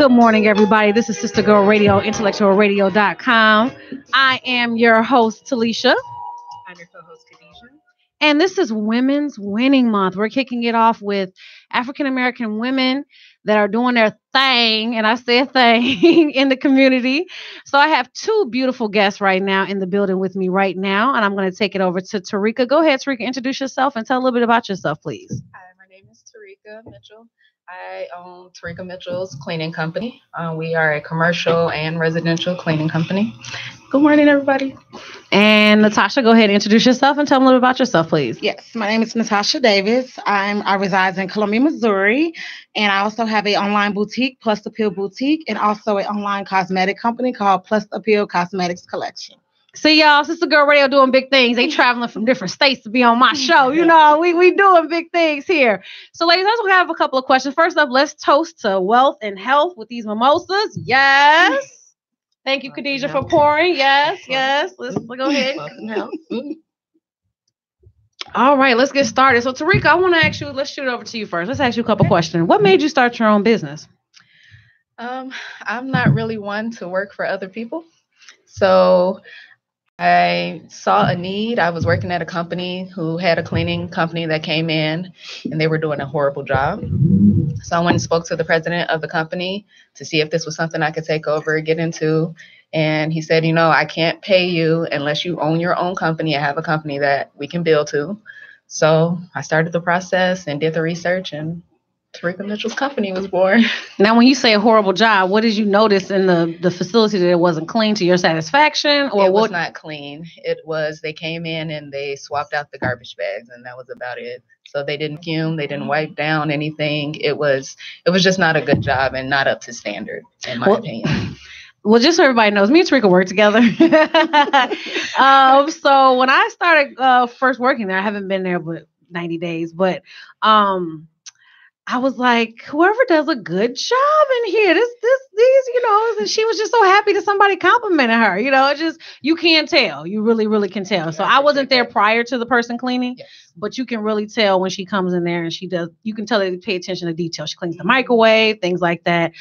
Good morning, everybody. This is Sister Girl Radio, IntellectualRadio.com. I am your host, Talisha. I'm your co-host, Khadijah. And this is Women's Winning Month. We're kicking it off with African American women that are doing their thing, and I say thing, in the community. So I have two beautiful guests right now in the building with me right now, and I'm going to take it over to Tarika. Go ahead, Tarika, introduce yourself and tell a little bit about yourself, please. Hi, my name is Tarika Mitchell. I own Tarika Mitchell's Cleaning Company. We are a commercial and residential cleaning company. Good morning, everybody. And Natasha, go ahead and introduce yourself and tell them a little about yourself, please. Yes, my name is Natasha Davis. I reside in Columbia, Missouri, and I also have an online boutique, Plus Appeal Boutique, and also an online cosmetic company called Plus Appeal Cosmetics Collection. See, y'all, Sister Girl Radio doing big things. They traveling from different states to be on my show. You know, we doing big things here. So, ladies, I just have a couple of questions. First up, let's toast to wealth and health with these mimosas. Yes. Thank you, Khadijah, for pouring. Yes. Let's go ahead. All right, let's get started. So, Tarika, I want to ask you, let's shoot it over to you first. Let's ask you a couple questions. What made you start your own business? I'm not really one to work for other people. So I saw a need. I was working at a company who had a cleaning company that came in, and they were doing a horrible job. So I went and spoke to the president of the company to see if this was something I could take over, get into. And he said, I can't pay you unless you own your own company and have a company that we can bill to. So I started the process and did the research, and Tarika Mitchell's company was born. Now, when you say a horrible job, what did you notice in the facility that it wasn't clean to your satisfaction? Or it was not clean. It was, they came in and they swapped out the garbage bags, and that was about it. So they didn't fume, they didn't wipe down anything. It was just not a good job and not up to standard, in my opinion. Well, just so everybody knows, me and Tarika work together. So when I started first working there, I haven't been there but 90 days, but I was like, whoever does a good job in here, these, and she was just so happy that somebody complimented her. It just, you can't tell. You really, really can tell. So I wasn't there prior to the person cleaning, but you can really tell when she comes in there and she does, you can tell they pay attention to detail. She cleans the microwave, things like that.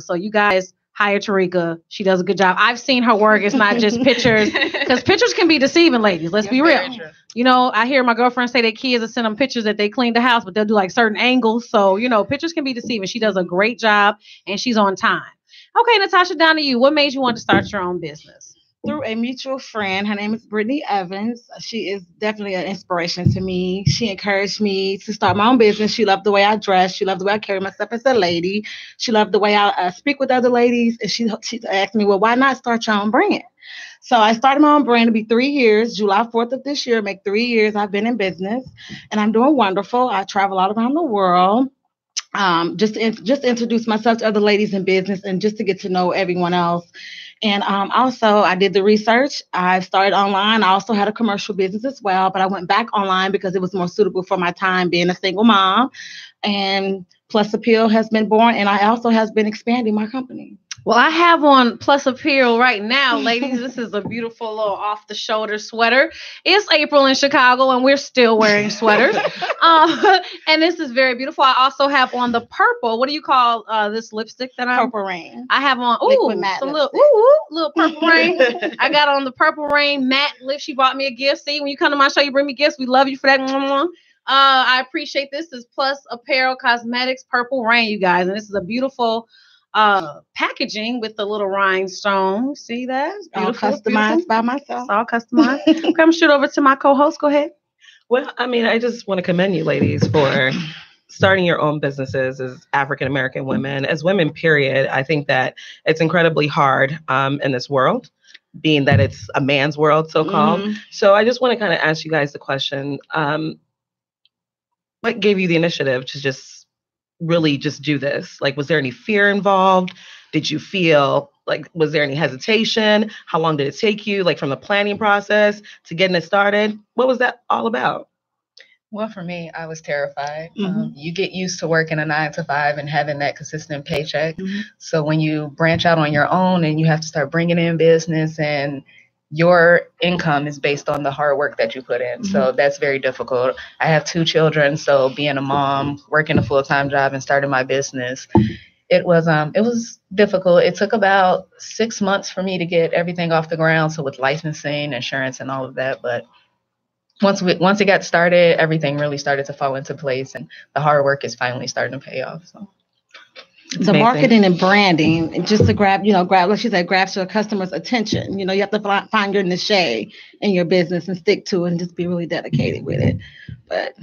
So you guys hire Tarika. She does a good job. I've seen her work. It's not just pictures, because pictures can be deceiving, ladies. Let's be real. I hear my girlfriend say their kids will send them pictures that they cleaned the house, but they'll do like certain angles. So, pictures can be deceiving. She does a great job and she's on time. Okay, Natasha, down to you. What made you want to start your own business? Through a mutual friend. Her name is Brittany Evans. She is definitely an inspiration to me. She encouraged me to start my own business. She loved the way I dress. She loved the way I carry myself as a lady. She loved the way I speak with other ladies. And she asked me, well, why not start your own brand? So I started my own brand. It'll be 3 years. July 4th of this year, make 3 years I've been in business. And I'm doing wonderful. I travel all around the world. Just to introduce myself to other ladies in business and just to get to know everyone else. And also, I did the research. I started online. I also had a commercial business as well, but I went back online because it was more suitable for my time being a single mom. And Plus Appeal has been born, and I also has been expanding my company. Well, I have on Plus Appeal right now, ladies. This is a beautiful little off-the-shoulder sweater. It's April in Chicago, and we're still wearing sweaters. And this is very beautiful. I also have on the purple. What do you call this lipstick that I'm? Purple Rain. I have on some little Purple Rain. I got on the Purple Rain matte lip. She bought me a gift. See, when you come to my show, you bring me gifts. We love you for that. I appreciate this. This is Plus Apparel Cosmetics Purple Rain, you guys, and this is a beautiful packaging with the little rhinestone. See that? It's all customized by myself. It's all customized. Come shoot over to my co-host. Go ahead. Well, I just want to commend you ladies for starting your own businesses as African-American women, as women, period. I think that it's incredibly hard in this world, being that it's a man's world, so-called. Mm-hmm. So I just want to kind of ask you guys the question, what gave you the initiative to just really just do this? Like, was there any fear involved? Did you feel like, was there any hesitation? How long did it take you, like from the planning process to getting it started? What was that all about? Well, for me, I was terrified. Mm-hmm. You get used to working a 9 to 5 and having that consistent paycheck. Mm-hmm. So when you branch out on your own and you have to start bringing in business, and your income is based on the hard work that you put in. Mm-hmm. So that's very difficult. I have 2 children. So being a mom, working a full-time job and starting my business, it was difficult. It took about 6 months for me to get everything off the ground. So with licensing, insurance, and all of that. But once it got started, everything really started to fall into place, and the hard work is finally starting to pay off. So. The marketing and branding, and just to grab what she said, grabs your customer's attention. You have to find your niche in your business and stick to it and just be really dedicated with it. But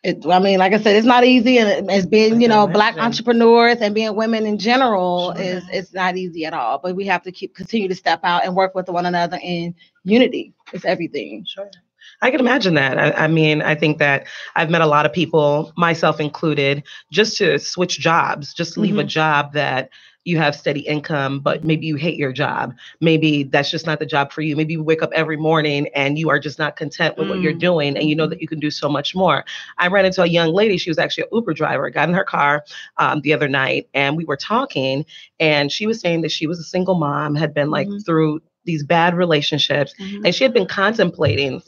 like I said, it's not easy, and as being, Black entrepreneurs and being women in general it's not easy at all. But we have to continue to step out and work with one another in unity. It's everything. Sure. I can imagine that. I think that I've met a lot of people, myself included, just to switch jobs, just to leave a job that you have steady income, but maybe you hate your job. Maybe that's just not the job for you. Maybe you wake up every morning and you are just not content with what you're doing, and you know that you can do so much more. I ran into a young lady. She was actually an Uber driver. Got in her car the other night, and we were talking, and she was saying that she was a single mom, had been through these bad relationships. And she had been contemplating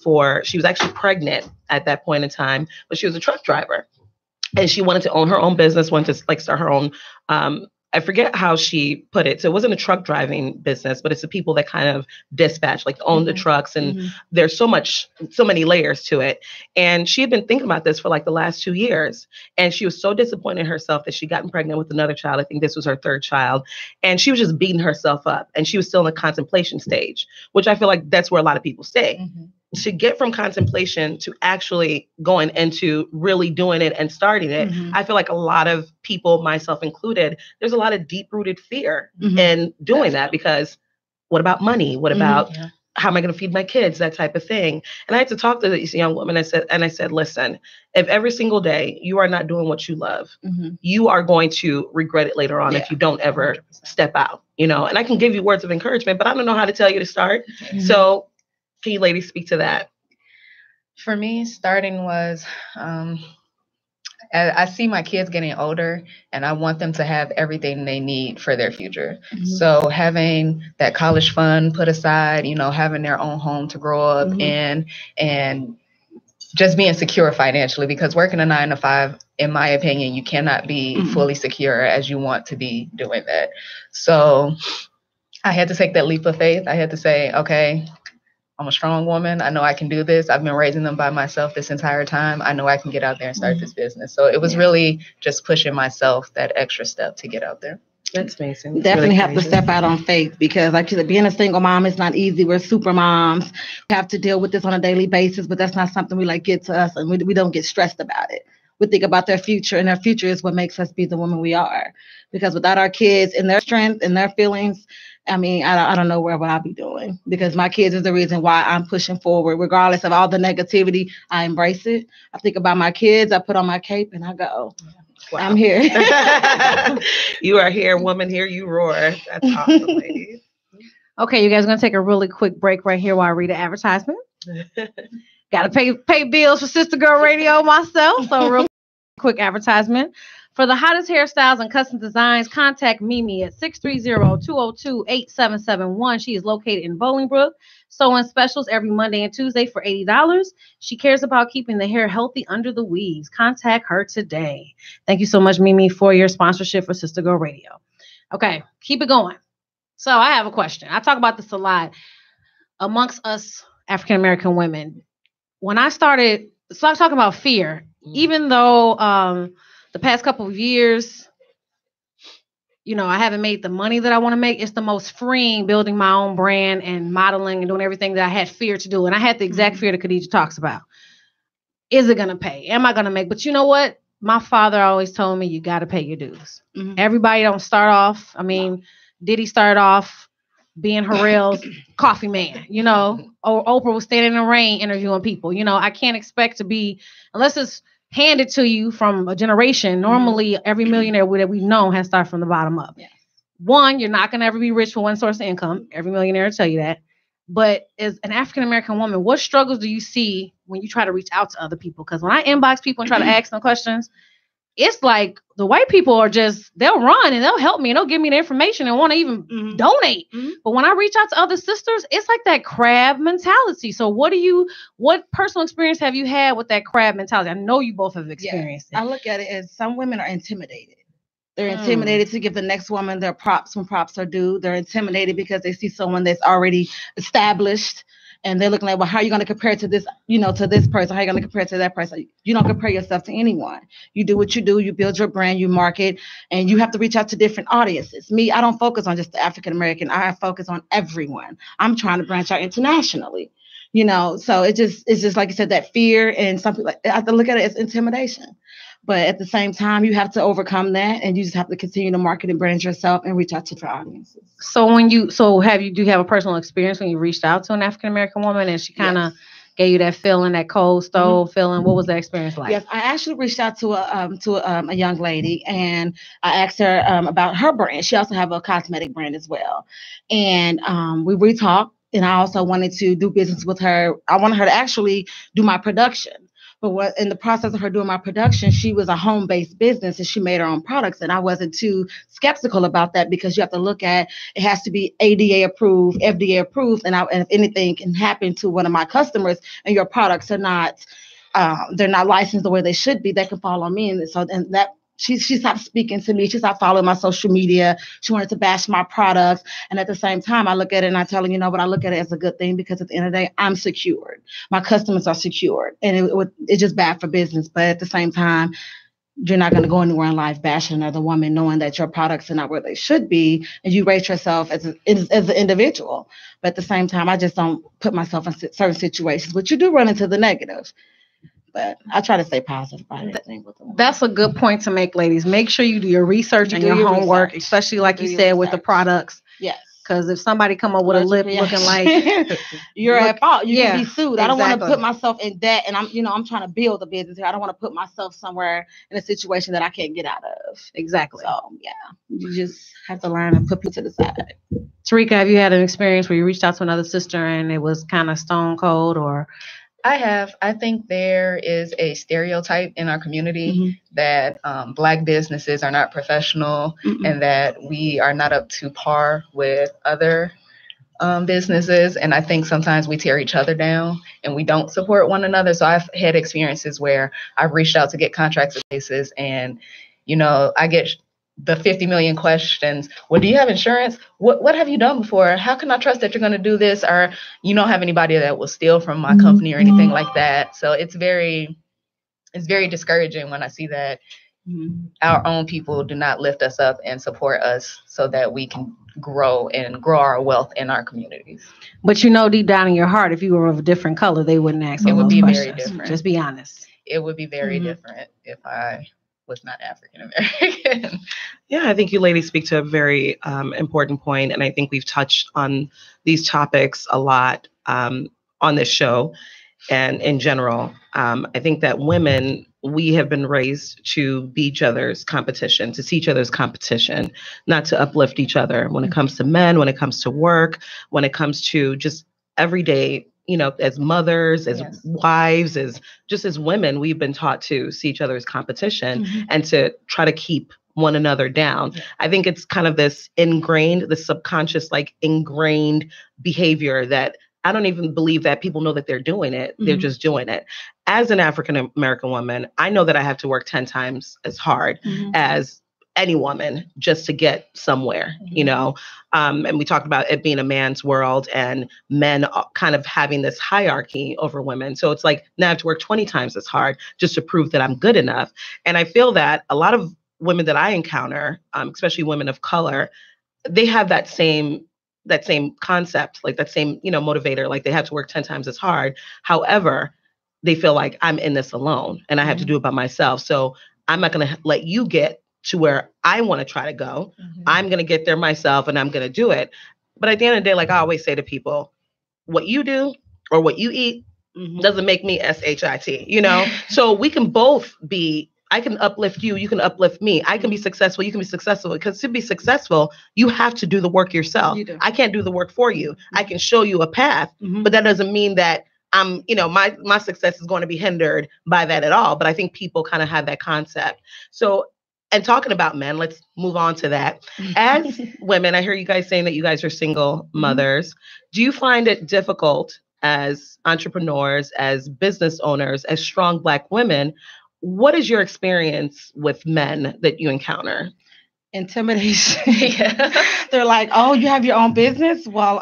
she was actually pregnant at that point in time, but she was a truck driver. And she wanted to own her own business, wanted to start her own, I forget how she put it. So it wasn't a truck driving business, but it's the people that kind of dispatch, own the trucks. And there's so many layers to it. And she had been thinking about this for the last 2 years. And she was so disappointed in herself that she gotten pregnant with another child. I think this was her third child. And she was just beating herself up. And she was still in the contemplation stage, which I feel like that's where a lot of people stay. To get from contemplation to actually going into really doing it and starting it, I feel like a lot of people, myself included, there's a lot of deep-rooted fear in doing that, because what about money? What about how am I going to feed my kids? That type of thing. And I had to talk to this young woman. I said, listen, if every single day you are not doing what you love, you are going to regret it later on if you don't ever 100%. Step out, and I can give you words of encouragement, but I don't know how to tell you to start. So can you ladies speak to that? For me, starting was, I see my kids getting older, and I want them to have everything they need for their future. So having that college fund put aside, having their own home to grow up in, and just being secure financially, because working a 9-to-5, in my opinion, you cannot be fully secure as you want to be doing that. So I had to take that leap of faith. I had to say, okay, I'm a strong woman. I know I can do this. I've been raising them by myself this entire time. I know I can get out there and start this business. So it was really just pushing myself that extra step to get out there. That's amazing. Definitely have to step out on faith, because like you said, being a single mom is not easy. We're super moms. We have to deal with this on a daily basis, but that's not something we get to us, and we don't get stressed about it. We think about their future, and their future is what makes us be the woman we are. Because without our kids and their strength and their feelings, I don't know where I'll be doing, because my kids is the reason why I'm pushing forward. Regardless of all the negativity, I embrace it. I think about my kids, I put on my cape, and I go, wow. I'm here. You are here, woman, here you roar. That's awesome, ladies. Okay, you guys are going to take a really quick break right here while I read an advertisement. Got to pay bills for Sister Girl Radio myself. So real quick advertisement. For the hottest hairstyles and custom designs, contact Mimi at 630-202-8771. She is located in Bolingbrook. Sewing specials every Monday and Tuesday for $80. She cares about keeping the hair healthy under the weaves. Contact her today. Thank you so much, Mimi, for your sponsorship for Sister Girl Radio. Okay, keep it going. So I have a question. I talk about this a lot amongst us African-American women. When I started talking about fear, even though the past couple of years, I haven't made the money that I want to make. It's the most freeing building my own brand and modeling and doing everything that I had fear to do. And I had the exact fear that Khadijah talks about. Is it going to pay? Am I going to make? But you know what? My father always told me, you got to pay your dues. Everybody don't start off. Diddy started off being Harrell's coffee man, or Oprah was standing in the rain interviewing people. I can't expect to be, unless it's handed to you from a generation. Normally, every millionaire that we've known has started from the bottom up. Yes. One, you're not going to ever be rich for one source of income. Every millionaire will tell you that. But as an African-American woman, what struggles do you see when you try to reach out to other people? Because when I inbox people and try to ask them questions, it's like the white people are they'll run and they'll help me and they'll give me the information and want to even donate. But when I reach out to other sisters, it's like that crab mentality. So what personal experience have you had with that crab mentality? I know you both have experienced it. I look at it as some women are intimidated. They're intimidated to give the next woman their props when props are due. They're intimidated because they see someone that's already established, and they're looking like, well, how are you going to compare to this, to this person? How are you going to compare to that person? You don't compare yourself to anyone. You do what you do. You build your brand, you market, and you have to reach out to different audiences. Me, I don't focus on just the African American. I focus on everyone. I'm trying to branch out internationally. So it's just like you said, that fear, and some people, I have to look at it as intimidation. But at the same time, you have to overcome that, and you just have to continue to market and brand yourself and reach out to your audiences. So do you have a personal experience when you reached out to an African American woman and she kind of gave you that feeling, that cold stove feeling? What was that experience like? Yes, I actually reached out to a young lady, and I asked her about her brand. She also have a cosmetic brand as well, and we talked. And I also wanted to do business with her. I wanted her to actually do my production. But in the process of her doing my production, she was a home-based business and she made her own products. And I wasn't too skeptical about that, because you have to look at, it has to be ADA approved, FDA approved. And if anything can happen to one of my customers and your products are not, they're not licensed the way they should be, that can fall on me. And that she stopped speaking to me. She stopped following my social media. She wanted to bash my products. And at the same time, I look at it and I tell her, but I look at it as a good thing, because at the end of the day, I'm secured. My customers are secured. And it's just bad for business. But at the same time, you're not going to go anywhere in life bashing another woman, knowing that your products are not where they should be, and you rate yourself as an individual. But at the same time, I just don't put myself in certain situations, but you do run into the negative. But I try to stay positive about everything. That's a good point to make, ladies. Make sure you do your research and your homework, especially like you said with the products. Yes. Because if somebody come up with a lip looking like you're at fault, you can be sued. Exactly. I don't want to put myself in debt, and I'm trying to build a business here. I don't want to put myself somewhere in a situation that I can't get out of. Exactly. So you just have to learn and put people to the side. Tarika, have you had an experience where you reached out to another sister and it was kind of stone cold, or? I have. I think there is a stereotype in our community that Black businesses are not professional and that we are not up to par with other businesses. And I think sometimes we tear each other down and we don't support one another. So I've had experiences where I've reached out to get contracts with places, and, I get the 50 million questions. Well, do you have insurance? What have you done before? How can I trust that you're going to do this? Or you don't have anybody that will steal from my company or anything like that. So it's very discouraging when I see that our own people do not lift us up and support us so that we can grow our wealth in our communities. But deep down in your heart, if you were of a different color, they wouldn't ask all those questions. It would be very different. Just be honest. It would be very different if I was not African American. Yeah, I think you ladies speak to a very important point, and I think we've touched on these topics a lot on this show and in general. I think that women, we have been raised to be each other's competition, to see each other's competition, not to uplift each other when it comes to men, when it comes to work, when it comes to just everyday, as mothers, as wives, as women, we've been taught to see each other as competition and to try to keep one another down. I think it's kind of this subconscious, ingrained behavior that I don't even believe that people know that they're doing it. They're just doing it. As an African American woman, I know that I have to work 10 times as hard as any woman just to get somewhere, and we talked about it being a man's world and men kind of having this hierarchy over women. So it's like now I have to work 20 times as hard just to prove that I'm good enough. And I feel that a lot of women that I encounter, especially women of color, they have that same concept, like that same, motivator, like they have to work 10 times as hard. However, they feel like I'm in this alone and I have to do it by myself. So I'm not going to let you get to where I want to try to go. I'm going to get there myself and I'm going to do it. But at the end of the day, like I always say to people, what you do or what you eat doesn't make me SHIT, So we can both be, I can uplift you, you can uplift me. I can be successful, you can be successful. Because to be successful, you have to do the work yourself. You I can't do the work for you. I can show you a path, but that doesn't mean that I'm, my success is going to be hindered by that at all. But I think people kind of have that concept. So, and talking about men, let's move on to that. As women, I hear you guys saying that you guys are single mothers. Do you find it difficult as entrepreneurs, as business owners, as strong Black women? What is your experience with men that you encounter? Intimidation. Yeah. They're like, oh, you have your own business. Well,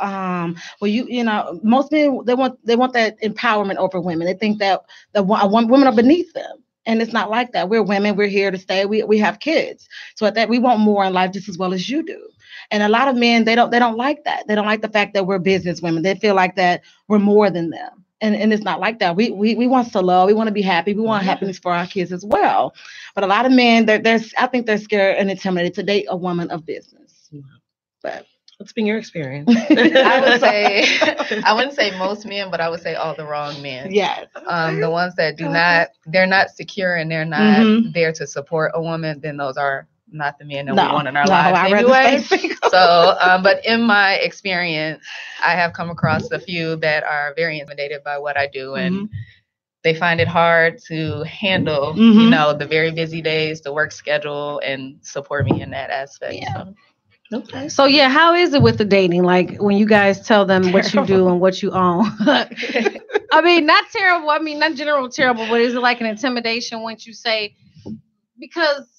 you know, most men they want that empowerment over women. They think that women are beneath them, and it's not like that. We're women. We're here to stay. We have kids, so at that we want more in life just as well as you do. And a lot of men they don't like that. They don't like the fact that we're business women. They feel like that we're more than them. And it's not like that. We want to love. We want to be happy. We want happiness for our kids as well. But a lot of men, I think they're scared and intimidated to date a woman of business. But what's been your experience? I wouldn't say most men, but I would say all the wrong men. Yes. The ones that they're not secure and they're not there to support a woman, then those are not the men that we want in our lives anyway. So, but in my experience, I have come across a few that are very intimidated by what I do, and they find it hard to handle, you know, the very busy days, the work schedule, and support me in that aspect. Yeah. So. Okay. So yeah, how is it with the dating? Like when you guys tell them what you do and what you own? I mean, not terrible. I mean, not general terrible, but is it like an intimidation once you say, because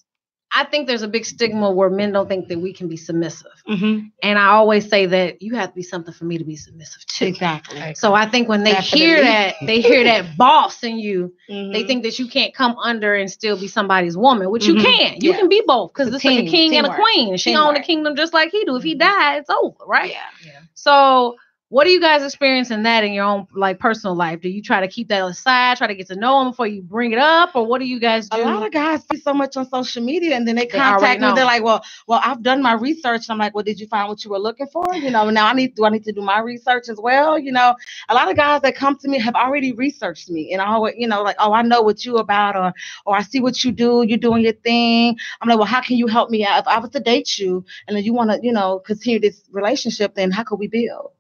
I think there's a big stigma where men don't think that we can be submissive. And I always say that you have to be something for me to be submissive too. Exactly. So I think when they hear that boss in you, they think that you can't come under and still be somebody's woman, which you can. You can be both because it's like a king and a queen. She owned the kingdom just like he do. If he died, it's over, right? Yeah. So what do you guys experience in that in your own like personal life? Do you try to keep that aside, try to get to know them before you bring it up, or what do you guys do? A lot of guys see so much on social media, and then they contact me. They're like, "Well, I've done my research." And I'm like, "Well, did you find what you were looking for? You know, now I need to do my research as well." You know, a lot of guys that come to me have already researched me, and I always, you know, like, "Oh, I know what you about," or "I see what you do. You're doing your thing." I'm like, "Well, how can you help me out? If I was to date you, and then you want to, you know, continue this relationship, then how could we build?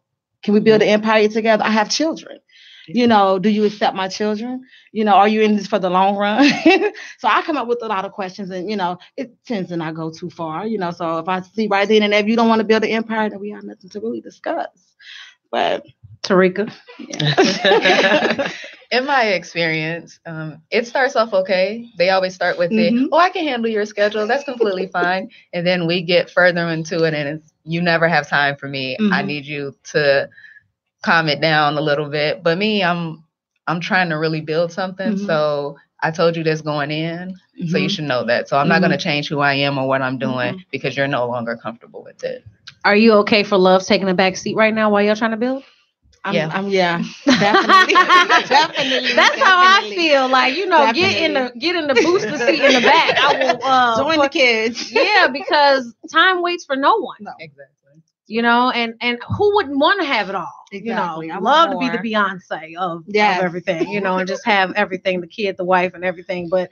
Can we build an empire together? I have children. You know, do you accept my children? You know, are you in this for the long run?" So I come up with a lot of questions, and, you know, it tends to not go too far, you know. So if I see right then and there, if you don't want to build an empire, then we have nothing to really discuss. But Tarika. Yeah. In my experience, it starts off okay. They always start with I can handle your schedule. That's completely fine. And then we get further into it, and it's, you never have time for me. I need you to calm it down a little bit. But me, I'm trying to really build something. So I told you this going in, so you should know that. So I'm not going to change who I am or what I'm doing because you're no longer comfortable with it. Are you okay for love taking a back seat right now while you're trying to build? Yeah, definitely. Definitely. That's how I feel. Like, you know, get in the booster seat in the back. I will join the kids. Yeah, because time waits for no one. No. Exactly. You know, and who wouldn't want to have it all? Exactly. You know, love to be the Beyonce of everything, you know, and just have everything, the kid, the wife, and everything. But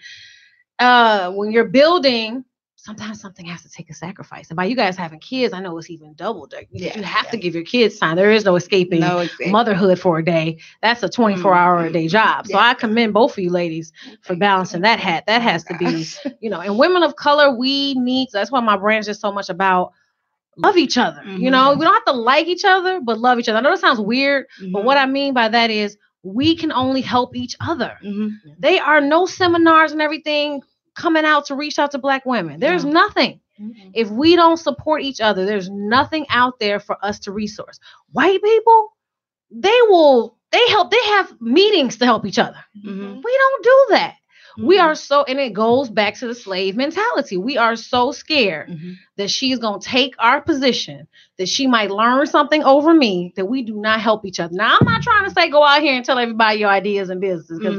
when you're building, sometimes something has to take a sacrifice. And by you guys having kids, I know it's even doubled. You have to give your kids time. There is no escaping motherhood for a day. That's a 24-hour-a-day job. So I commend both of you ladies for balancing that hat. That has to be, you know, and women of color, we need, that's why my brand is just so much about love each other. You know, we don't have to like each other, but love each other. I know that sounds weird, but what I mean by that is we can only help each other. There are no seminars and everything coming out to reach out to Black women. There's nothing. If we don't support each other, there's nothing out there for us to resource. White people, they have meetings to help each other. We don't do that. We are so, and it goes back to the slave mentality. We are so scared that she's going to take our position, that she might learn something over me, that we do not help each other. Now, I'm not trying to say go out here and tell everybody your ideas and business, because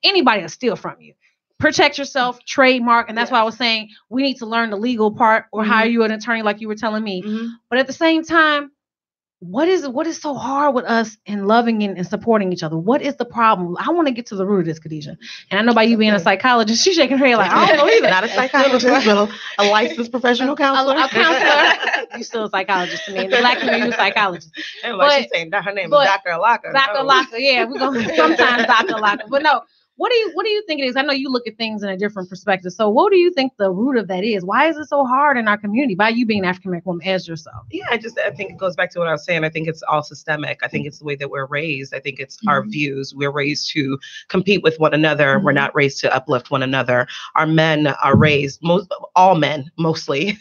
anybody will steal from you. Protect yourself, trademark. And that's why I was saying we need to learn the legal part or hire you an attorney like you were telling me. But at the same time, what is so hard with us in loving and supporting each other? What is the problem? I want to get to the root of this, Khadijah. And I know by you being a psychologist, she's shaking her head like, I don't know either. Not a psychologist, but a licensed professional counselor. A counselor. You're still a psychologist to me. In the Black community, you're a psychologist. Like she's saying her name is Dr. Alaka. Dr. Alaka, yeah. We're going to sometimes Dr. Alaka. But no, What do you think it is? I know you look at things in a different perspective. So what do you think the root of that is? Why is it so hard in our community by you being an African American woman as yourself? Yeah, I think it goes back to what I was saying. I think it's all systemic. I think it's the way that we're raised. I think it's our views. We're raised to compete with one another. We're not raised to uplift one another. Our men are raised, all men mostly,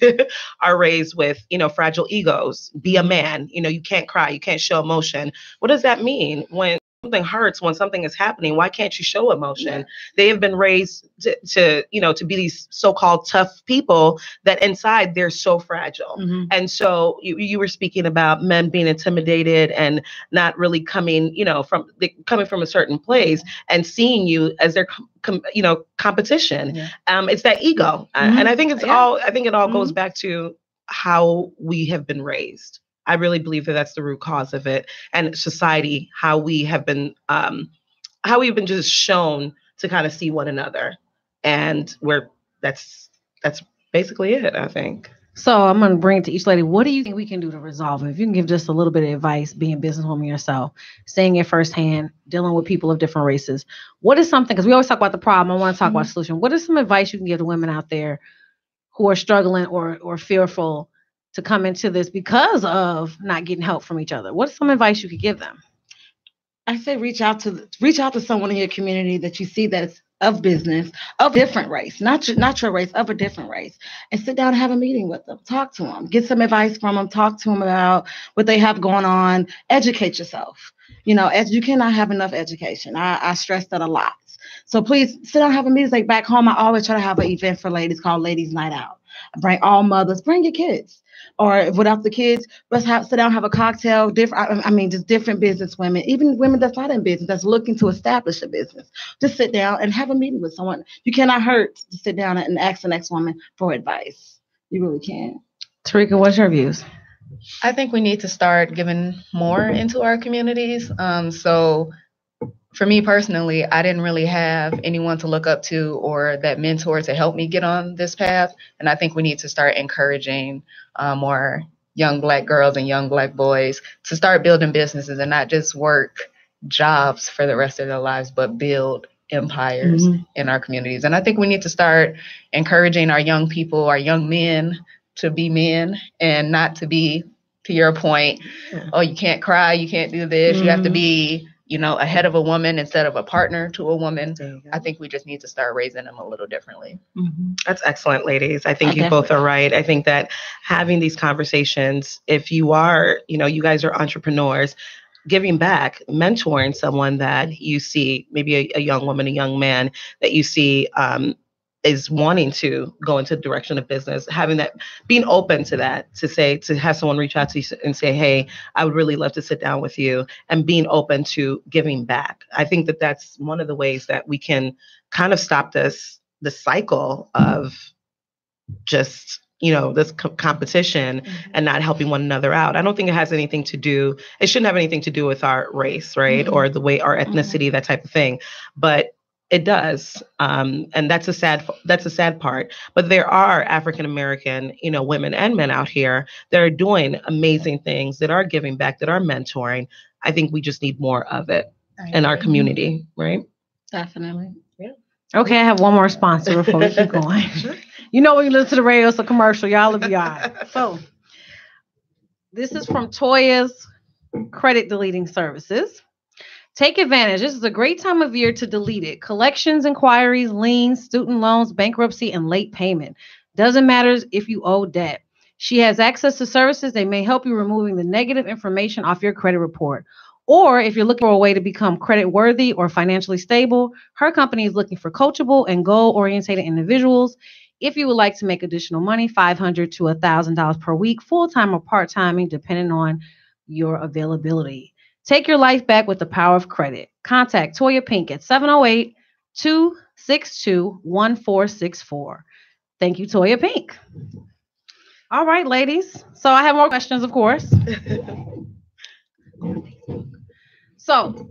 are raised with, fragile egos. Be a man. You can't cry. You can't show emotion. What does that mean? When something hurts, when something is happening, why can't you show emotion? They have been raised to be these so-called tough people that inside they're so fragile. And so you were speaking about men being intimidated and not really coming from a certain place and seeing you as their competition. It's that ego. And I think it all goes back to how we have been raised. I really believe that that's the root cause of it, and society, how we have been, how we've been just shown to kind of see one another, and that's basically it, I think. So I'm going to bring it to each lady. What do you think we can do to resolve it? If you can give just a little bit of advice, being a businesswoman yourself, seeing it firsthand, dealing with people of different races. What is something? Because we always talk about the problem. I want to talk about the solution. What is some advice you can give to women out there who are struggling or fearful to come into this because of not getting help from each other? What's some advice you could give them? I say reach out to someone in your community that you see that's of business, of different race, not your race, of a different race, and sit down and have a meeting with them. Talk to them, get some advice from them, talk to them about what they have going on, educate yourself. As you cannot have enough education. I stress that a lot. So please sit down and have a meeting. Like back home, I always try to have an event for ladies called Ladies Night Out. Bring all mothers, bring your kids. Or without the kids, let's sit down, have a cocktail. Just different business women, even women that's not in business, that's looking to establish a business. Just sit down and have a meeting with someone. You cannot hurt to sit down and ask the next woman for advice. You really can. Tarika, what's your views? I think we need to start giving more into our communities. So for me personally, I didn't really have anyone to look up to or that mentor to help me get on this path. And I think we need to start encouraging more young Black girls and young Black boys to start building businesses and not just work jobs for the rest of their lives, but build empires in our communities. And I think we need to start encouraging our young people, our young men, to be men and not to be, to your point, oh, you can't cry, you can't do this, you have to be ahead of a woman instead of a partner to a woman. I think we just need to start raising them a little differently. That's excellent, ladies. I think you both are right. I think that having these conversations, if you are, you guys are entrepreneurs, giving back, mentoring someone that you see, maybe a young woman, a young man that you see is wanting to go into the direction of business, having that, being open to that, to have someone reach out to you and say, hey, I would really love to sit down with you, and being open to giving back. I think that that's one of the ways that we can kind of stop the cycle of just, this competition and not helping one another out. I don't think it shouldn't have anything to do with our race, right? Or the way our ethnicity, that type of thing. But it does. And that's a sad part. But there are African American, women and men out here that are doing amazing things, that are giving back, that are mentoring. I think we just need more of it in our community, right? Definitely. Yeah. Okay, I have one more sponsor before we keep going. Sure. When you listen to the radio, it's a commercial. Y'all will be all right. So this is from Toya's Credit Deleting Services. Take advantage. This is a great time of year to delete it. Collections, inquiries, liens, student loans, bankruptcy, and late payment. Doesn't matter if you owe debt. She has access to services that may help you removing the negative information off your credit report. Or if you're looking for a way to become credit worthy or financially stable, her company is looking for coachable and goal-oriented individuals. If you would like to make additional money, $500 to $1,000 per week, full-time or part-timing, depending on your availability. Take your life back with the power of credit. Contact Toya Pink at 708-262-1464. Thank you, Toya Pink. All right, ladies. So I have more questions, of course. So,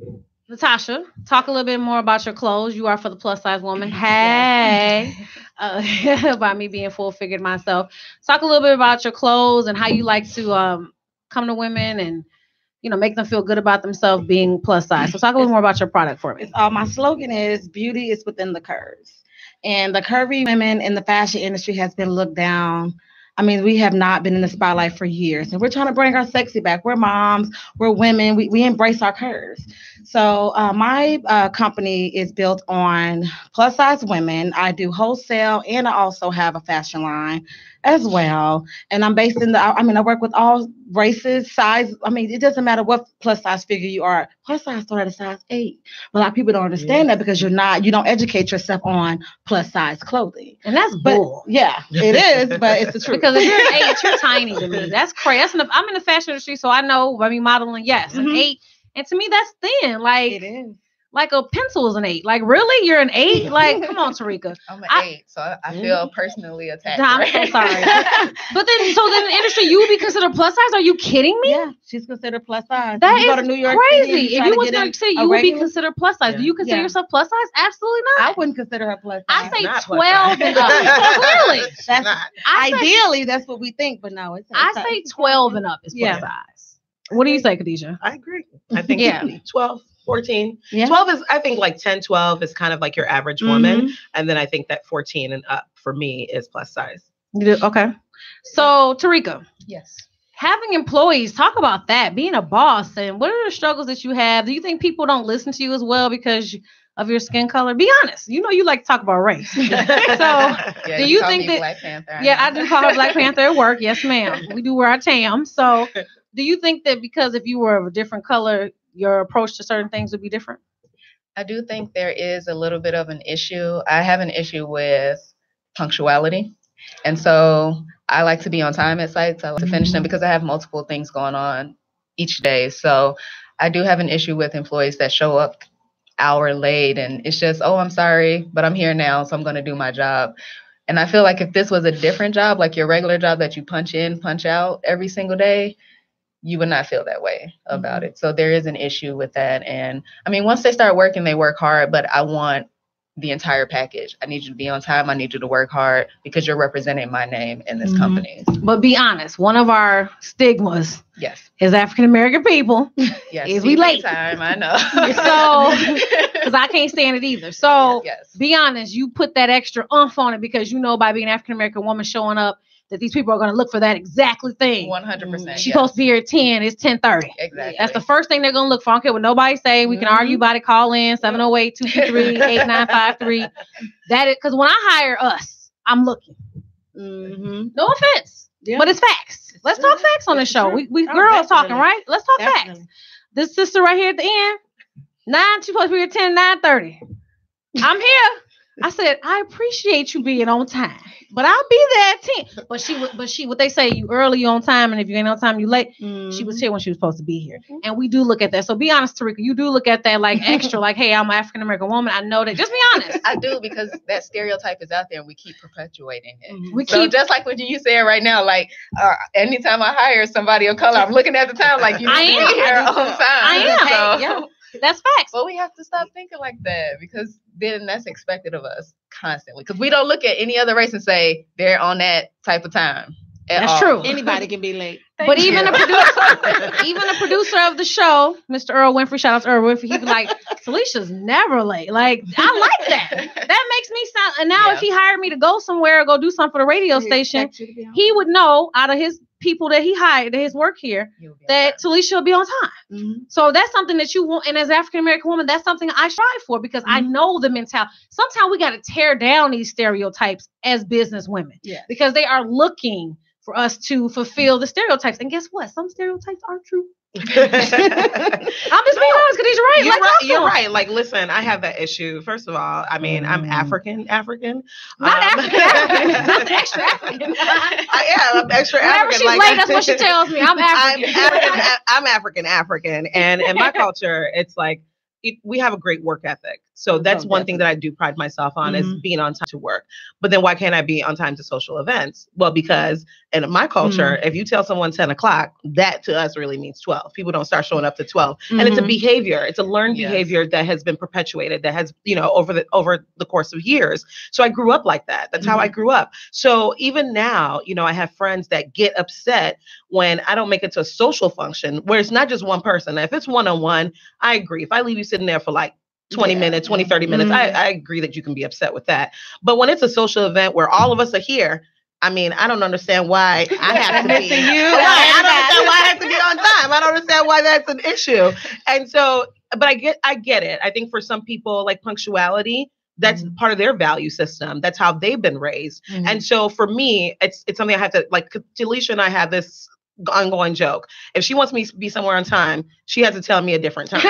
Natasha, talk a little bit more about your clothes. You are for the plus size woman. Hey, about me being full figured myself. Talk a little bit about your clothes and how you like to come to women and make them feel good about themselves being plus size. So talk a little more about your product for me. My slogan is beauty is within the curves. And the curvy women in the fashion industry has been looked down. I mean, we have not been in the spotlight for years, and we're trying to bring our sexy back. We're moms, we're women, we embrace our curves. So my company is built on plus size women. I do wholesale, and I also have a fashion line as well. And I'm based I work with all races, size. I mean, it doesn't matter what plus size figure you are. Plus size start at a size 8. But a lot of people don't understand that because you don't educate yourself on plus size clothing. And that's bull. Yeah, it is, but it's the truth. Because if you're an 8, you're tiny to me. That's crazy. I'm in the fashion industry, so I know, modeling, yes, an 8. And to me, that's thin. Like, it is. Like a pencil is an 8. Like, really? You're an 8? Like, come on, Tarika. I'm an 8, so I feel personally attacked. I'm so sorry. But then in the industry, you would be considered plus size? Are you kidding me? Yeah, she's considered plus size. That you is go to New York crazy. City, if you went to New York City, you would be considered plus size. Yeah. Do you consider yourself plus size? Absolutely not. I wouldn't consider her plus size. I say 12 and up. Clearly. Ideally, that's what we think, but no. I say 12 and up is plus size. What do you say, Khadijah? I agree. I think 12. 14. Yeah. 12 is, I think, like 10, 12 is kind of like your average woman. And then I think that 14 and up for me is plus size. Okay. So, Tarika. Yes. Having employees, talk about that, being a boss, and what are the struggles that you have? Do you think people don't listen to you as well because of your skin color? Be honest. You like to talk about race. So, do you think that... Black Panther, I do call her Black Panther at work. Yes, ma'am. We do wear our tam. So, do you think that because if you were of a different color, your approach to certain things would be different? I do think there is a little bit of an issue. I have an issue with punctuality. And so I like to be on time at sites. I like to finish them because I have multiple things going on each day. So I do have an issue with employees that show up hour late and it's just, oh, I'm sorry, but I'm here now, so I'm going to do my job. And I feel like if this was a different job, like your regular job that you punch in, punch out every single day, you would not feel that way about it. So there is an issue with that. And I mean, once they start working, they work hard, but I want the entire package. I need you to be on time. I need you to work hard because you're representing my name in this company. But be honest, one of our stigmas is African-American people. Yes. Is we late. Time, I know. So, because I can't stand it either. So be honest, you put that extra oomph on it because by being an African-American woman showing up, that these people are going to look for that exactly thing. 100%. She's supposed to be here at 10. It's 10:30. Exactly. That's the first thing they're going to look for. I don't care what nobody say. We can argue about it. Call in 708-223-8953. That is because when I hire us, I'm looking. No offense, but it's facts. Let's talk facts on the show. We girls talking, right? Let's talk facts. This sister right here at the end, 9. She's supposed to be here at 10, 9:30. I'm here. I said, I appreciate you being on time, but I'll be there at 10. But she, what they say, you early, you on time, and if you ain't on time, you late. She was here when she was supposed to be here. And we do look at that. So be honest, Tarika, you do look at that like extra, like, hey, I'm an African-American woman. I know that. Just be honest. I do, because that stereotype is out there and we keep perpetuating it. Just like what you said right now, like anytime I hire somebody of color, I'm looking at the time like you need to be here on time. I am. So. That's facts. But we have to stop thinking like that because then that's expected of us constantly. Because we don't look at any other race and say they're on that type of time. That's true. Anybody can be late. But even a producer of the show, Mr. Earl Winfrey, shout out to Earl Winfrey, he'd be like, Talicia's never late. Like, I like that. That makes me sound, and now if he hired me to go somewhere or go do something for the radio station, he would know out of his people that he hired, his work here, that Talicia will be on time. So that's something that you want. And as an African-American woman, that's something I strive for because I know the mentality. Sometimes we got to tear down these stereotypes as business women because they are looking for us to fulfill the stereotypes. And guess what? Some stereotypes aren't true. I'm just being honest, because you're right. You're right. Like, listen, I have that issue. First of all, I mean, I'm African. Not African. Not extra African. I am. I'm extra Whenever African. She's late, that's what she tells me. I'm African. I'm African. And in my culture, it's like, we have a great work ethic. So that's one thing that I do pride myself on is being on time to work. But then why can't I be on time to social events? Well, because in my culture, if you tell someone 10 o'clock, that to us really means 12. People don't start showing up to 12. And it's a behavior. It's a learned behavior that has been perpetuated, that has, over the course of years. So I grew up like that. That's how I grew up. So even now, I have friends that get upset when I don't make it to a social function where it's not just one person. If it's one-on-one, I agree. If I leave you sitting there for like 20 minutes, 20, 30 minutes, I agree that you can be upset with that. But when it's a social event where all of us are here, I mean, I don't understand why I have to be. I don't understand why I have to be on time. I don't understand why that's an issue. And so, but I get it. I think for some people, like punctuality, that's part of their value system. That's how they've been raised. And so for me, it's something I have to, like, Talisha and I have this ongoing joke. If she wants me to be somewhere on time, she has to tell me a different time. She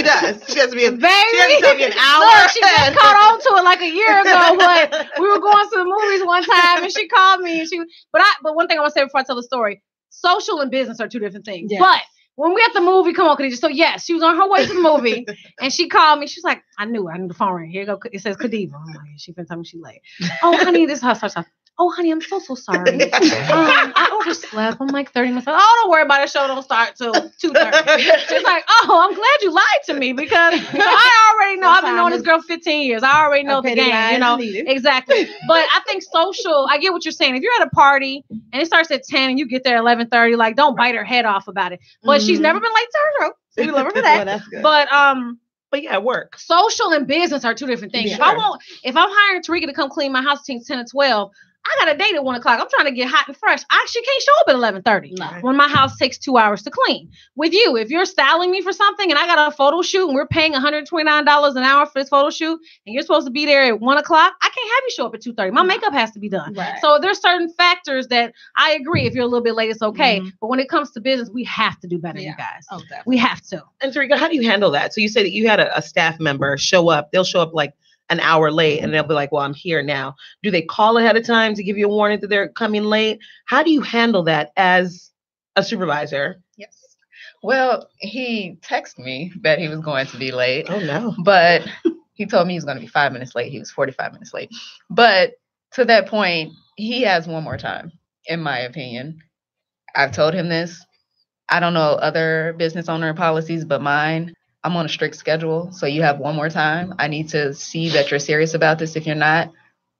does. She has to be she has to tell me an hour. Look, she just caught on to it like a year ago, but we were going to the movies one time and she called me and but one thing I want to say before I tell the story, social and business are two different things. Yes. But when we at the movie, come on, Khadijah. So yes, she was on her way to the movie and she called me. She's like, I knew the phone ring. Here you go. It says Khadijah. I'm like, she been telling me she's late. Oh, honey, this is her stuff. Oh, honey, I'm so sorry. I overslept. I'm like 30 minutes. Oh, don't worry about it. Show don't start till 2:30. She's like, oh, I'm glad you lied to me because I already know. I've been knowing this girl 15 years. I already know the game, Exactly. But I think social, I get what you're saying. If you're at a party and it starts at 10 and you get there at 11:30, like, don't bite her head off about it. But she's never been late to her show. So we love her for that. Well, that's good. But yeah, work. Social and business are two different things. Sure. If I'm hiring Tarika to come clean my house between 10 and 12, I got a date at 1 o'clock. I'm trying to get hot and fresh. I actually can't show up at 11:30 when my house takes 2 hours to clean. With you, if you're styling me for something and I got a photo shoot and we're paying $129 an hour for this photo shoot and you're supposed to be there at 1 o'clock, I can't have you show up at 2:30. My makeup has to be done. Right. So there's certain factors that I agree. If you're a little bit late, it's okay. But when it comes to business, we have to do better, you guys. Oh, we have to. And Tarika, how do you handle that? So you said that you had a staff member show up. They'll show up like an hour late and they'll be like, well, I'm here now. Do they call ahead of time to give you a warning that they're coming late? How do you handle that as a supervisor? Yes. Well, he texted me that he was going to be late. Oh, no. But he told me he was going to be 5 minutes late. He was 45 minutes late. But to that point, he has one more time, in my opinion. I've told him this. I don't know other business owner policies, but mine, I'm on a strict schedule. So you have one more time. I need to see that you're serious about this. If you're not,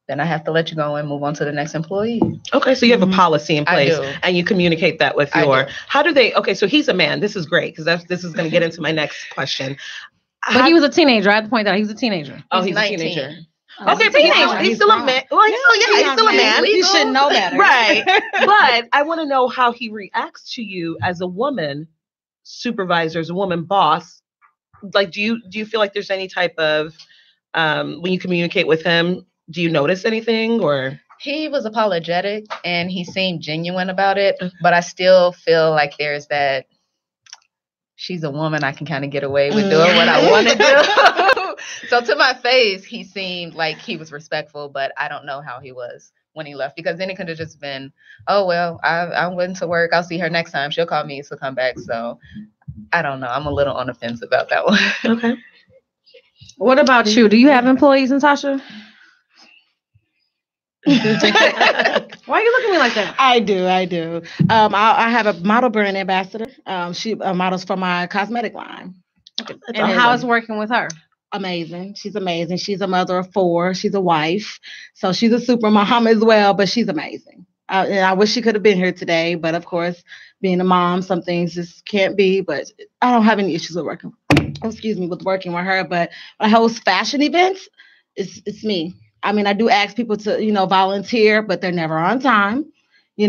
then I have to let you go and move on to the next employee. Okay. So you have a policy in place and you communicate that with how do they, okay. So he's a man. This is great. Because this is going to get into my next question. But he was a teenager. I have to point out he was a teenager. Oh, he's 19. a teenager. Okay, but he's still a man. Well, he's still a man. You should know better. Right. But I want to know how he reacts to you as a woman supervisor, as a woman boss. Like, do you feel like there's any type of, when you communicate with him, do you notice anything or? He was apologetic and he seemed genuine about it, but I still feel like there's that, she's a woman, I can kind of get away with doing what I want to do. So to my face, he seemed like he was respectful, but I don't know how he was when he left, because then it could have just been, oh, well, I went to work. I'll see her next time. She'll call me to come back. So I don't know. I'm a little on the fence about that one. Okay. What about you? Do you have employees, Natasha? Why are you looking at me like that? I do. I have a model brand ambassador. She models for my cosmetic line. And how is working with her? Amazing. She's amazing. She's a mother of 4. She's a wife. So she's a super mom as well, but she's amazing. And I wish she could have been here today, but of course, being a mom, some things just can't be, but I don't have any issues with working with her. But when I host fashion events, it's me. I mean, I do ask people to, volunteer, but they're never on time. You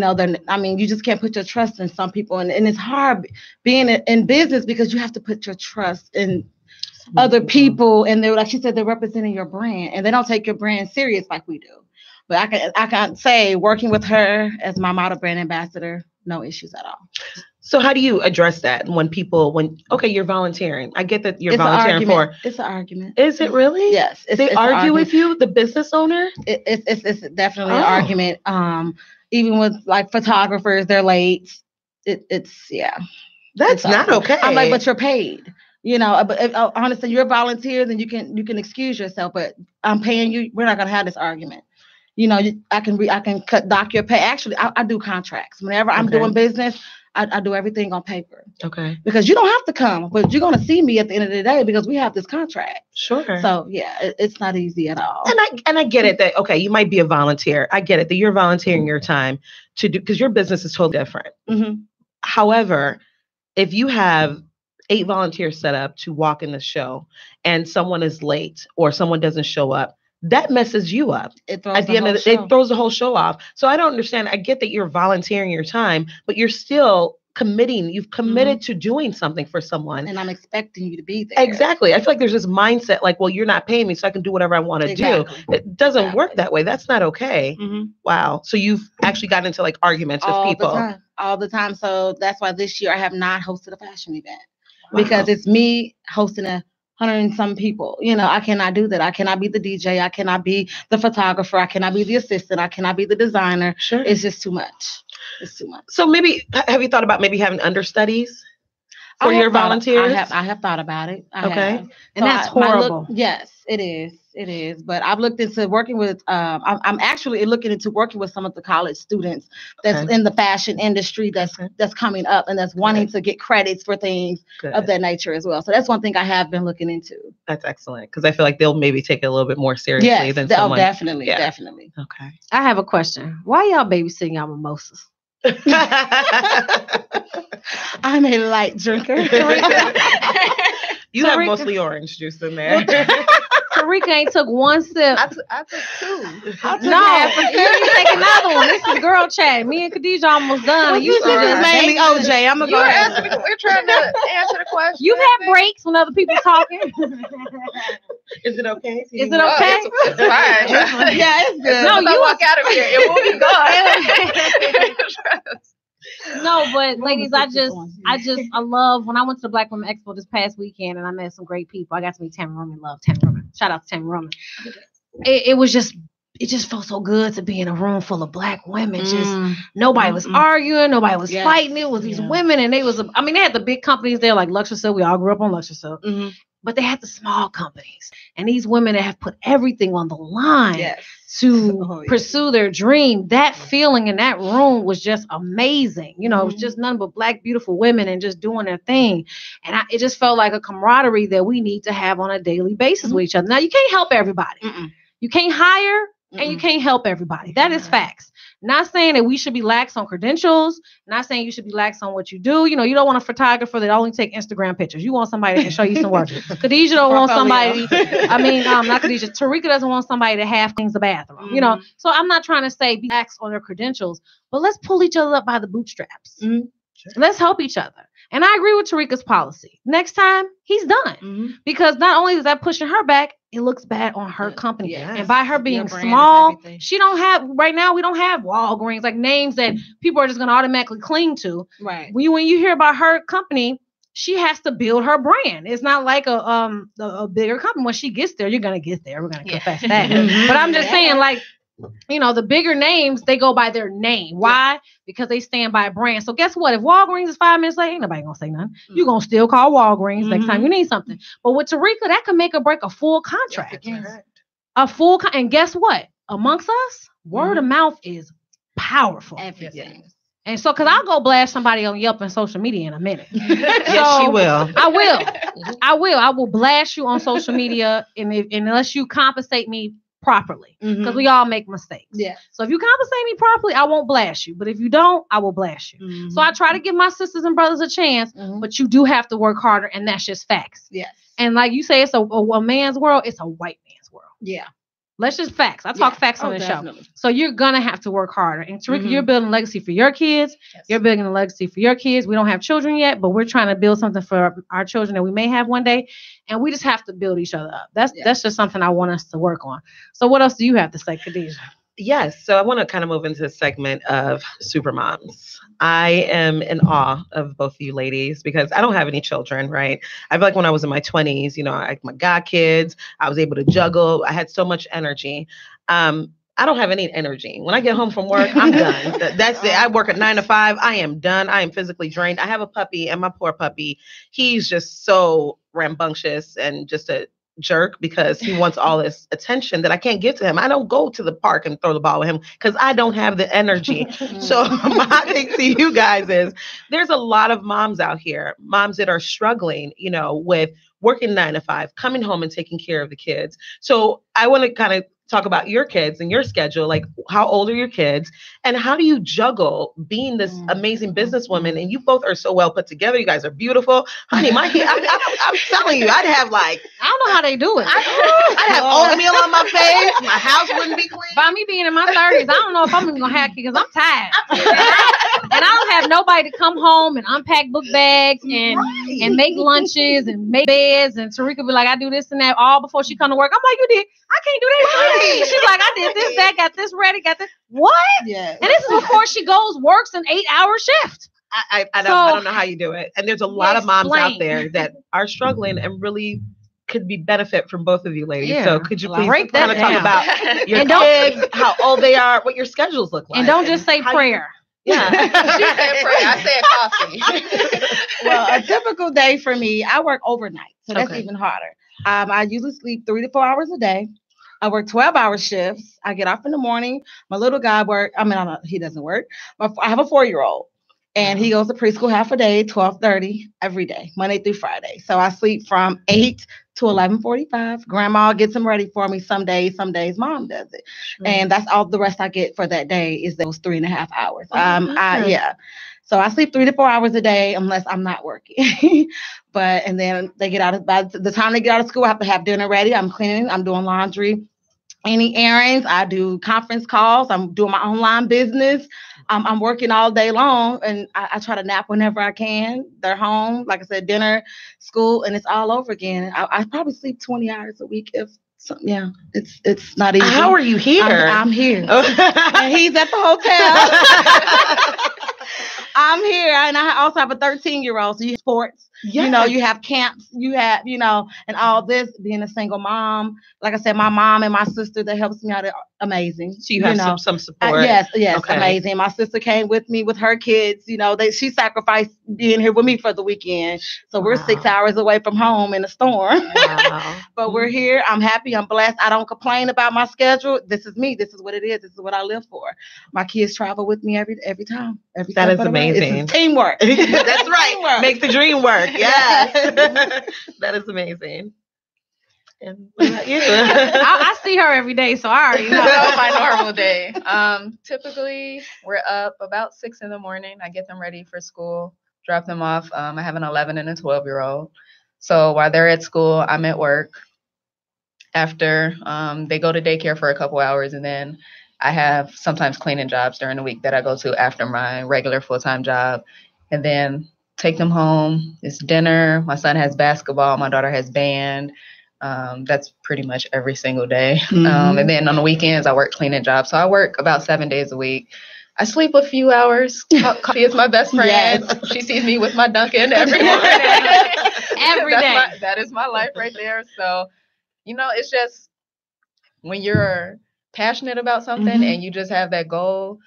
just can't put your trust in some people. And it's hard being in business because you have to put your trust in other people. And they're, like she said, they're representing your brand and they don't take your brand serious like we do. But I can say working with her as my model brand ambassador, no issues at all. So how do you address that when you're volunteering? I get that you're volunteering for. It's an argument. Is it really? Yes. They argue with you, the business owner? It's definitely an argument. Even with like photographers, they're late. That's not okay. I'm like, but you're paid. But honestly, you're a volunteer, then you can excuse yourself. But I'm paying you. We're not gonna have this argument. I can dock your pay. Actually, I do contracts. Whenever I'm doing business, I do everything on paper. Okay. Because you don't have to come, but you're gonna see me at the end of the day because we have this contract. Sure. So yeah, it's not easy at all. And I get it that you might be a volunteer. I get it that you're volunteering your time to do because your business is totally different. Mm-hmm. However, if you have 8 volunteers set up to walk in the show and someone is late or someone doesn't show up, that messes you up. It throws At the end of the day, it throws the whole show off. So I don't understand. I get that you're volunteering your time, but you're still committing. You've committed to doing something for someone. And I'm expecting you to be there. Exactly. I feel like there's this mindset like, well, you're not paying me, so I can do whatever I want to do. It doesn't work that way. That's not okay. Mm-hmm. Wow. So you've actually gotten into like arguments with people. All the time. So that's why this year I have not hosted a fashion event because it's me hosting 100 and some people. I cannot do that. I cannot be the DJ. I cannot be the photographer. I cannot be the assistant. I cannot be the designer. Sure. It's just too much. It's too much. So maybe, have you thought about maybe having understudies for your volunteers? I have thought about it. And that's horrible. Yes, it is. It is. But I've looked into working with, I'm actually looking into working with some of the college students that's in the fashion industry that's coming up and that's wanting to get credits for things of that nature as well. So that's one thing I have been looking into. That's excellent. Because I feel like they'll maybe take it a little bit more seriously than someone. Oh, definitely. Definitely. Okay. I have a question. Why y'all babysitting y'all mimosas? I'm a light drinker. You have mostly orange juice in there. Tarika ain't took one sip. I took 2. No, you take another one. This is girl chat. Me and Khadijah almost done. Well, you said mainly OJ. I'm gonna go. We're trying to answer the question. You've had breaks when other people talking. Is it okay? Is it okay? It's fine. Yeah, it's good. No, you walk out of here. It will be gone. No, but ladies, I love when I went to the Black Women Expo this past weekend and I met some great people. I got to meet Tammy Roman. Love Tammy Roman. Shout out to Tammy Roman. It just felt so good to be in a room full of Black women. Nobody was arguing, nobody was fighting. It was these women, and they had the big companies there like Luxury Silk. We all grew up on Luxury Silk. But they had the small companies and these women that have put everything on the line to pursue their dream. That feeling in that room was just amazing. It was just nothing but Black, beautiful women and just doing their thing. And it just felt like a camaraderie that we need to have on a daily basis with each other. Now, you can't help everybody. You can't hire and you can't help everybody. That is facts. Not saying that we should be lax on credentials. Not saying you should be lax on what you do. You don't want a photographer that only take Instagram pictures. You want somebody that can show you some work. Khadijah don't want somebody. Not Khadijah. Tarika doesn't want somebody that half cleans the bathroom. So I'm not trying to say be lax on their credentials, but let's pull each other up by the bootstraps. Sure. Let's help each other. And I agree with Tarika's policy. Next time, he's done. Because not only is that pushing her back, it looks bad on her company. And by her being small, right now, we don't have Walgreens, like names that people are just going to automatically cling to. Right. When you hear about her company, she has to build her brand. It's not like a bigger company. When she gets there, you're going to get there. We're going to confess that. But I'm just saying, like, the bigger names, they go by their name. Why? Because they stand by a brand. So guess what? If Walgreens is 5 minutes late, ain't nobody gonna say nothing. You're gonna still call Walgreens next time you need something. But with Tarika, that could make or break a full contract. And guess what? Amongst us, word of mouth is powerful. Everything. And so, because I'll go blast somebody on Yelp and social media in a minute. Yes, she will. I will blast you on social media, and unless you compensate me properly, because we all make mistakes. So if you compensate me properly, I won't blast you. But if you don't, I will blast you. So I try to give my sisters and brothers a chance, but you do have to work harder, and that's just facts. And like you say, it's a man's world. It's a white man's world. Let's just facts. I talk facts on the show. So you're going to have to work harder. And Tarika, you're building a legacy for your kids. You're building a legacy for your kids. We don't have children yet, but we're trying to build something for our children that we may have one day. And we just have to build each other up. That's just something I want us to work on. So what else do you have to say, Khadijah? Yes. So I want to kind of move into the segment of super moms. I am in awe of both of you ladies because I don't have any children, right? I feel like when I was in my 20s, my godkids, I was able to juggle. I had so much energy. I don't have any energy. When I get home from work, I'm done. That's it. I work at 9 to 5. I am done. I am physically drained. I have a puppy, and my poor puppy, he's just so rambunctious and just a jerk because he wants all this attention that I can't give to him. I don't go to the park and throw the ball with him because I don't have the energy. So my thing to you guys is there's a lot of moms out here, moms that are struggling, with working 9 to 5, coming home and taking care of the kids. So I want to kind of talk about your kids and your schedule. Like, how old are your kids and how do you juggle being this amazing businesswoman? And you both are so well put together. You guys are beautiful. Honey, I'm telling you, I'd have I don't know how they do it. I'd have oatmeal on my face. My house wouldn't be clean. By me being in my 30s, I don't know if I'm even going to have kids because I'm tired. And I don't have nobody to come home and unpack book bags and make lunches and make beds. And Tarika be like, I do this and that all before she come to work. I'm like, you did? I can't do that. She's like, I did this, that, got this ready, got this. What? Yeah. And this is before she works an 8-hour shift. I don't know how you do it. And there's a lot of moms out there that are struggling and really could be benefit from both of you ladies. Yeah. So could you please kind of talk about your kids, how old they are, what your schedules look like? And don't just say prayer. Yeah. She said prayer. I said coffee. Well, a typical day for me, I work overnight. So that's even harder. I usually sleep 3 to 4 hours a day. I work 12-hour shifts. I get off in the morning. My little guy he doesn't work. I have a 4-year-old. And he goes to preschool half a day, 12:30 every day, Monday through Friday. So I sleep from 8 to 11:45. Grandma gets him ready for me some days mom does it. And that's all the rest I get for that day is those 3.5 hours. So I sleep 3 to 4 hours a day unless I'm not working. And then by the time they get out of school, I have to have dinner ready. I'm cleaning, I'm doing laundry, any errands. I do conference calls. I'm doing my online business. I'm working all day long, and I try to nap whenever I can. They're home, like I said, dinner, school, and it's all over again. I probably sleep 20 hours a week. It's not easy. How are you here? I'm here. And he's at the hotel. I'm here, and I also have a 13-year-old. So you have sports. Yes. You have camps, and all this, being a single mom. Like I said, my mom and my sister that helps me out are amazing. So you have some support. Yes, okay. Amazing. My sister came with me with her kids. She sacrificed being here with me for the weekend. So we're 6 hours away from home in a storm. Wow. But we're here. I'm happy. I'm blessed. I don't complain about my schedule. This is me. This is what it is. This is what I live for. My kids travel with me every time. That is amazing. It's teamwork. That's right. Teamwork. Make the dream work. Yeah. That is amazing. And what about you? I see her every day, so I already know. My normal day. Typically, we're up about 6 in the morning. I get them ready for school, drop them off. I have an 11 and a 12-year-old. So while they're at school, I'm at work. After they go to daycare for a couple hours, and then I have sometimes cleaning jobs during the week that I go to after my regular full-time job, and then take them home. It's dinner. My son has basketball. My daughter has band. That's pretty much every single day. And then on the weekends, I work cleaning jobs. So I work about 7 days a week. I sleep a few hours. Coffee is my best friend. Yes. She sees me with my Dunkin' every morning. Every day. That is my life right there. So, it's just when you're passionate about something and you just have that goal,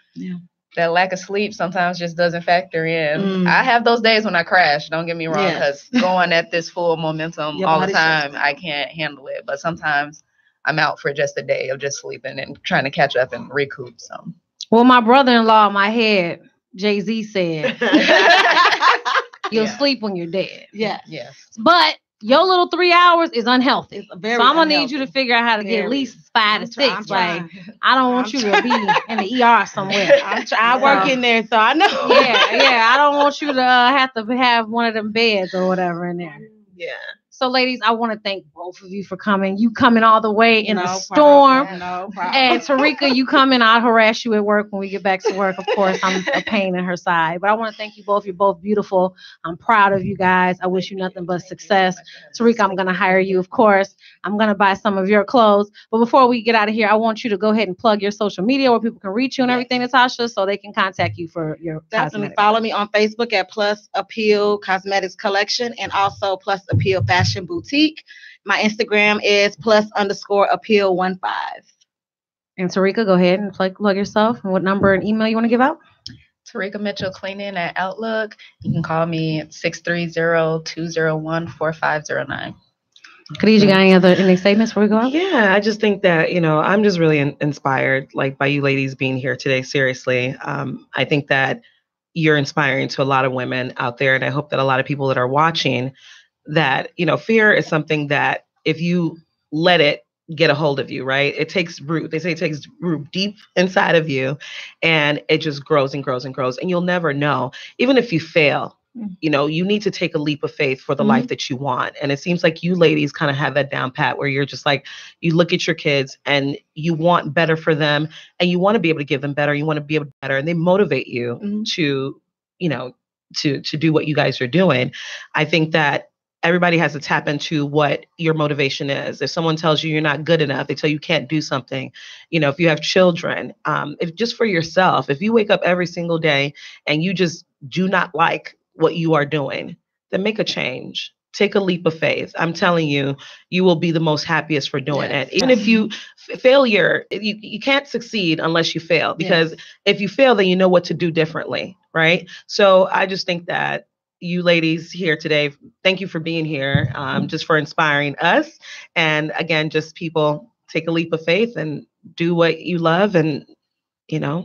that lack of sleep sometimes just doesn't factor in. I have those days when I crash, don't get me wrong, because going at this full momentum all the time, I can't handle it. But sometimes I'm out for just a day of just sleeping and trying to catch up and recoup some. Well, my brother-in-law in my head, Jay-Z said, you'll sleep when you're dead. Yes. But your little 3 hours is unhealthy. It's very so I'm going to unhealthy. need you to figure out how to get at least 5 to 6. Like, I don't want you to be in the ER somewhere. I work in there, so I know. Yeah. I don't want you to have to have one of them beds or whatever in there. Yeah. So, ladies, I want to thank both of you for coming. You coming all the way in a storm. No problem. And Tarika, you coming. I'll harass you at work when we get back to work. Of course, I'm a pain in her side. But I want to thank you both. You're both beautiful. I'm proud of you guys. I wish you nothing but success. Tarika, I'm going to hire you, of course. I'm going to buy some of your clothes. But before we get out of here, I want you to go ahead and plug your social media where people can reach you and everything, Natasha, so they can contact you for your Definitely follow me on Facebook at Plus Appeal Cosmetics Collection and also Plus Appeal Fashion Boutique. My Instagram is +_appeal15. And Tarika, go ahead and plug yourself and what number and email you want to give out. Tarika Mitchell Cleaning at Outlook. You can call me at 630-201-4509. Khadijah, got any statements before we go out? Yeah, I just think that, I'm just really inspired, like, by you ladies being here today. Seriously. I think that you're inspiring to a lot of women out there. And I hope that a lot of people that are watching that, fear is something that if you let it get a hold of you, right? It takes root. They say it takes root deep inside of you, and it just grows and grows and grows. And you'll never know, even if you fail, you need to take a leap of faith for the life that you want. And it seems like you ladies kind of have that down pat, where you're just like, you look at your kids and you want better for them, and you want to be able to give them better. You want to be able to better, and they motivate you to, to do what you guys are doing. I think that everybody has to tap into what your motivation is. If someone tells you you're not good enough, they tell you can't do something. If you have children, if just for yourself, if you wake up every single day and you just do not like what you are doing, then make a change. Take a leap of faith. I'm telling you, you will be the most happiest for doing it. Even if you failure, you can't succeed unless you fail, because if you fail, then you know what to do differently, right? So I just think that you ladies here today, thank you for being here, just for inspiring us. And again, just people, take a leap of faith and do what you love, and yeah.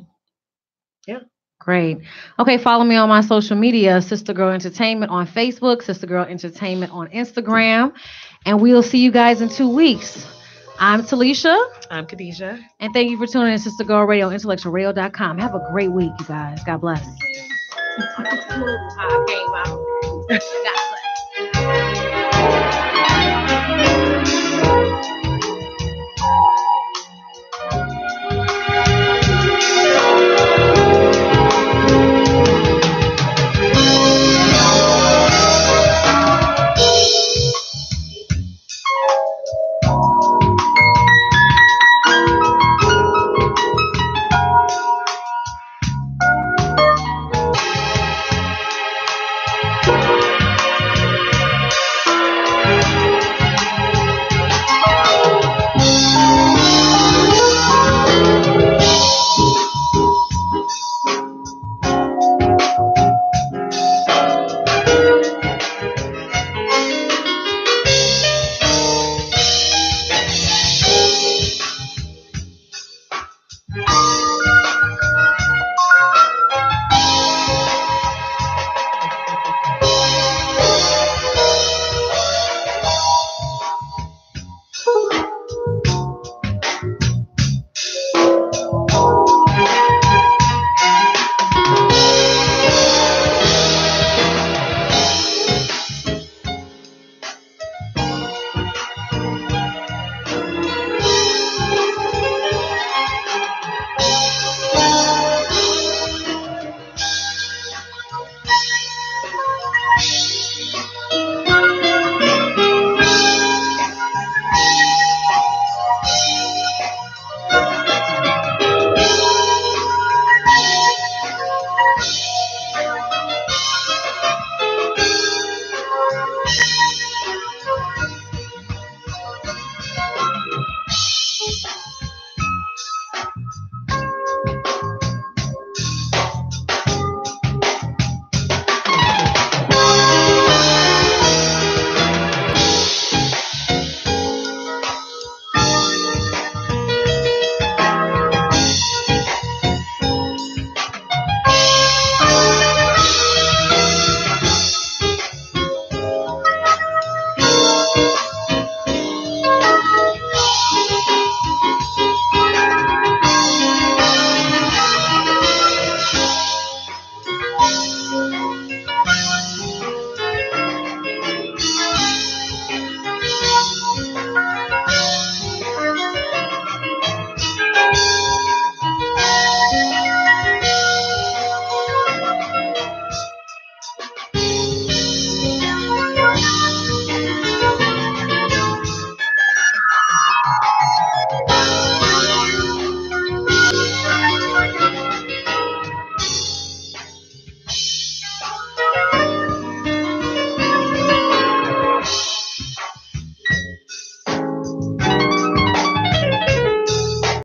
Great. Okay, follow me on my social media, Sister Girl Entertainment on Facebook, Sister Girl Entertainment on Instagram, and we'll see you guys in 2 weeks. I'm Talisha. I'm Khadijah. And thank you for tuning in to Sister Girl Radio, IntellectualRadio.com. Have a great week, you guys. God bless.